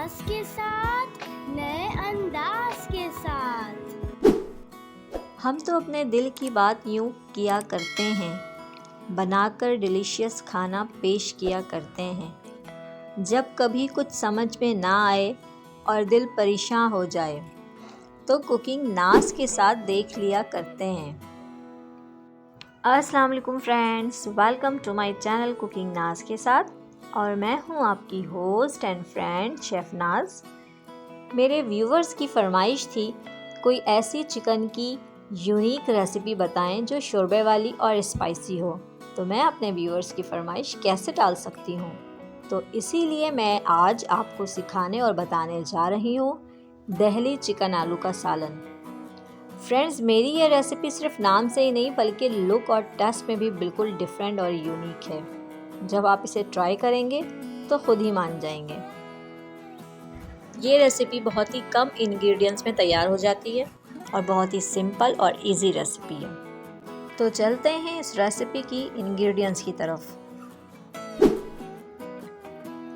नाज के साथ, नए अंदाज के साथ। हम तो अपने दिल की बात यूँ किया करते हैं, बनाकर डिलीशियस खाना पेश किया करते हैं। जब कभी कुछ समझ में ना आए और दिल परेशान हो जाए, तो कुकिंग नाज के साथ देख लिया करते हैं। अस्सलाम वालेकुम friends, welcome to my channel cooking Naaz के साथ, और मैं हूं आपकी होस्ट एंड फ्रेंड शेफ़ नाज। मेरे व्यूवर्स की फरमाइश थी कोई ऐसी चिकन की यूनिक रेसिपी बताएं जो शोरबे वाली और स्पाइसी हो। तो मैं अपने व्यूवर्स की फरमाइश कैसे टाल सकती हूँ, तो इसीलिए मैं आज आपको सिखाने और बताने जा रही हूँ दहली चिकन आलू का सालन। फ्रेंड्स, मेरी ये रेसिपी सिर्फ नाम से ही नहीं बल्कि लुक और टेस्ट में भी बिल्कुल डिफरेंट और यूनिक है। जब आप इसे ट्राई करेंगे तो खुद ही मान जाएंगे। ये रेसिपी बहुत ही कम इंग्रेडिएंट्स में तैयार हो जाती है और बहुत ही सिंपल और इजी रेसिपी है। तो चलते हैं इस रेसिपी की इंग्रेडिएंट्स की तरफ।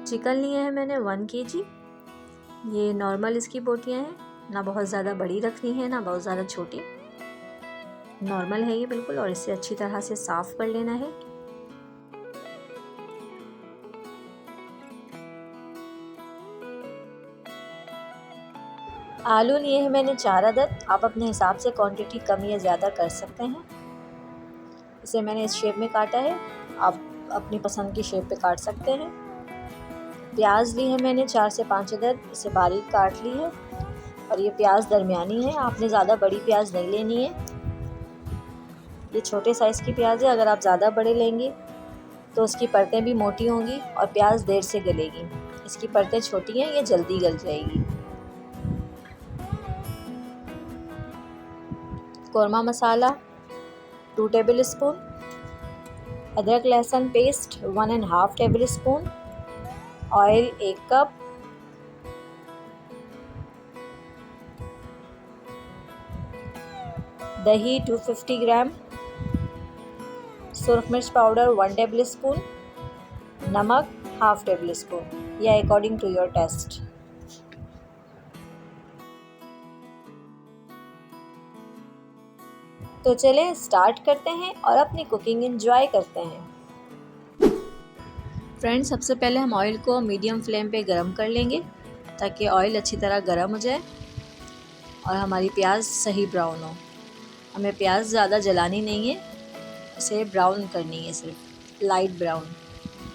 चिकन लिए हैं मैंने 1 kg। ये नॉर्मल इसकी बोटियाँ हैं, ना बहुत ज़्यादा बड़ी रखनी है ना बहुत ज़्यादा छोटी, नॉर्मल है ये बिल्कुल। और इसे अच्छी तरह से साफ़ कर लेना है। आलू लिए हैं मैंने 4 अदद। आप अपने हिसाब से क्वांटिटी कम या ज़्यादा कर सकते हैं। इसे मैंने इस शेप में काटा है, आप अपनी पसंद की शेप पे काट सकते हैं। प्याज ली है मैंने 4 से 5 अदद, इसे बारीक काट ली है। और ये प्याज दरमियानी है, आपने ज़्यादा बड़ी प्याज नहीं लेनी है। ये छोटे साइज़ की प्याज है, अगर आप ज़्यादा बड़े लेंगे तो उसकी परतें भी मोटी होंगी और प्याज देर से गलेगी। इसकी परतें छोटी हैं, ये जल्दी गल जाएगी। कौरमा मसाला 2 टेबल स्पून, अदरक लहसुन paste 1.5 table spoon, oil 1 cup, दही 250 ग्राम, सुरख मिर्च पाउडर 1 टेबल स्पून, नमक 1/2 टेबल स्पून या अकॉर्डिंग टू योर टेस्ट। तो चलें स्टार्ट करते हैं और अपनी कुकिंग एंजॉय करते हैं। फ्रेंड्स, सबसे पहले हम ऑयल को मीडियम फ्लेम पे गरम कर लेंगे ताकि ऑयल अच्छी तरह गरम हो जाए और हमारी प्याज सही ब्राउन हो। हमें प्याज ज़्यादा जलानी नहीं है, इसे ब्राउन करनी है, सिर्फ लाइट ब्राउन।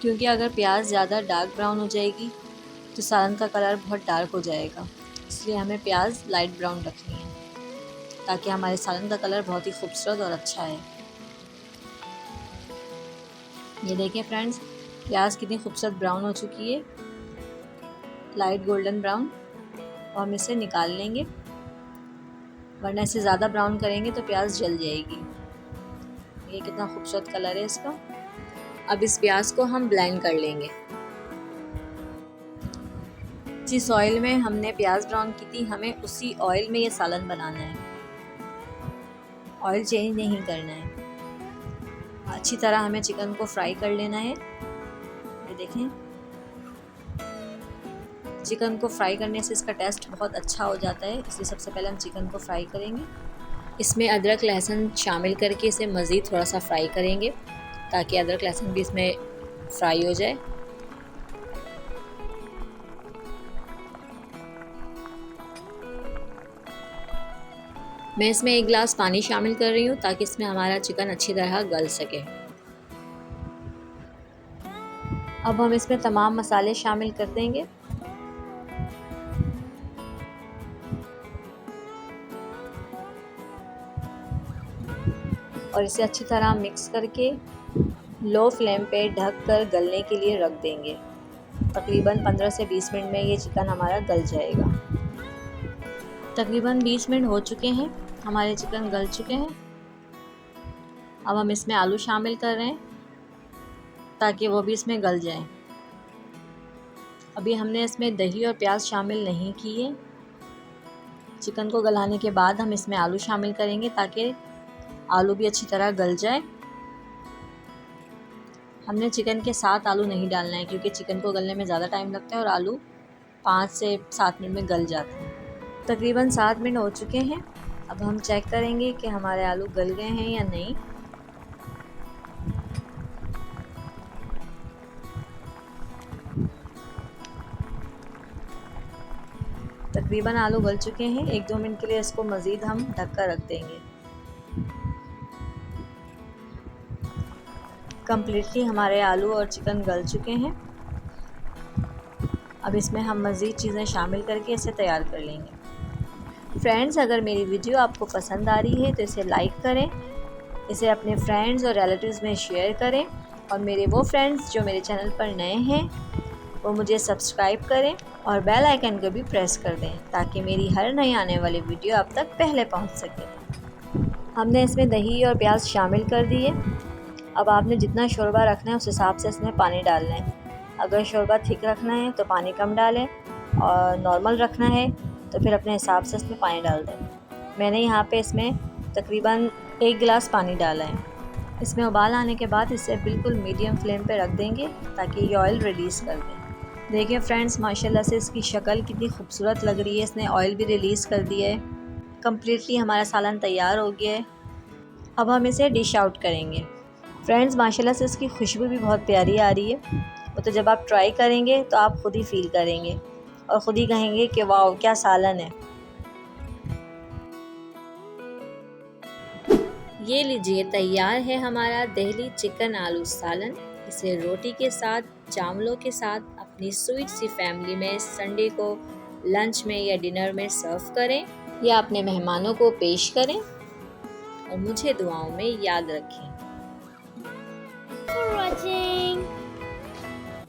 क्योंकि अगर प्याज ज़्यादा डार्क ब्राउन हो जाएगी तो सालन का कलर बहुत डार्क हो जाएगा, इसलिए हमें प्याज लाइट ब्राउन रखनी है ताकि हमारे सालन का कलर बहुत ही खूबसूरत और अच्छा है। ये देखें फ्रेंड्स, प्याज कितनी खूबसूरत ब्राउन हो चुकी है, लाइट गोल्डन ब्राउन। और हम इसे निकाल लेंगे, वरना इसे ज़्यादा ब्राउन करेंगे तो प्याज जल जाएगी। ये कितना खूबसूरत कलर है इसका। अब इस प्याज को हम ब्लेंड कर लेंगे। जिस ऑयल में हमने प्याज ब्राउन की थी, हमें उसी ऑयल में ये सालन बनाना है, ऑयल चेंज नहीं करना है। अच्छी तरह हमें चिकन को फ्राई कर लेना है। ये देखें, चिकन को फ्राई करने से इसका टेस्ट बहुत अच्छा हो जाता है, इसलिए सबसे पहले हम चिकन को फ्राई करेंगे। इसमें अदरक लहसुन शामिल करके इसे मज़ीद थोड़ा सा फ्राई करेंगे ताकि अदरक लहसुन भी इसमें फ्राई हो जाए। मैं इसमें 1 गिलास पानी शामिल कर रही हूँ ताकि इसमें हमारा चिकन अच्छी तरह गल सके। अब हम इसमें तमाम मसाले शामिल कर देंगे। और इसे अच्छी तरह मिक्स करके लो फ्लेम पे ढक कर गलने के लिए रख देंगे। तकरीबन 15 से 20 मिनट में ये चिकन हमारा गल जाएगा। तकरीबन 20 मिनट हो चुके हैं, हमारे चिकन गल चुके हैं। अब हम इसमें आलू शामिल कर रहे हैं ताकि वो भी इसमें गल जाए। अभी हमने इसमें दही और प्याज शामिल नहीं किए। चिकन को गलाने के बाद हम इसमें आलू शामिल करेंगे ताकि आलू भी अच्छी तरह गल जाए। हमने चिकन के साथ आलू नहीं डालना है क्योंकि चिकन को गलने में ज़्यादा टाइम लगता है और आलू 5 से 7 मिनट में गल जाते हैं। तकरीबन 7 मिनट हो चुके हैं। अब हम चेक करेंगे कि हमारे आलू गल गए हैं या नहीं। तकरीबन आलू गल चुके हैं। 1-2 मिनट के लिए इसको मज़ीद हम ढक कर रख देंगे। कम्प्लीटली हमारे आलू और चिकन गल चुके हैं। अब इसमें हम मज़ीद चीज़ें शामिल करके इसे तैयार कर लेंगे। फ्रेंड्स, अगर मेरी वीडियो आपको पसंद आ रही है तो इसे लाइक करें, इसे अपने फ्रेंड्स और रिलेटिव्स में शेयर करें, और मेरे वो फ्रेंड्स जो मेरे चैनल पर नए हैं वो मुझे सब्सक्राइब करें और बेल आइकन को भी प्रेस कर दें ताकि मेरी हर नई आने वाली वीडियो आप तक पहले पहुंच सके। हमने इसमें दही और प्याज शामिल कर दिए। अब आपने जितना शोरबा रखना है उस हिसाब से इसमें पानी डालना है। अगर शोरबा थिक रखना है तो पानी कम डालें, और नॉर्मल रखना है तो फिर अपने हिसाब से इसमें पानी डाल दें। मैंने यहाँ पे इसमें तकरीबन 1 गिलास पानी डाला है। इसमें उबाल आने के बाद इसे बिल्कुल मीडियम फ्लेम पे रख देंगे ताकि ये ऑयल रिलीज़ कर दें। देखिए फ्रेंड्स, माशाल्लाह से इसकी शक्ल कितनी खूबसूरत लग रही है। इसने ऑयल भी रिलीज़ कर दिया है। कम्प्लीटली हमारा सालन तैयार हो गया है। अब हम इसे डिश आउट करेंगे। फ्रेंड्स, माशाल्लाह से इसकी खुशबू भी बहुत प्यारी आ रही है। वो तो जब आप ट्राई करेंगे तो आप ख़ुद ही फील करेंगे और ख़ुद ही कहेंगे कि वाह क्या सालन है। ये लीजिए, तैयार है हमारा दिल्ली चिकन आलू सालन। इसे रोटी के साथ, चावलों के साथ अपनी स्वीट सी फैमिली में संडे को लंच में या डिनर में सर्व करें या अपने मेहमानों को पेश करें, और मुझे दुआओं में याद रखें। For watching.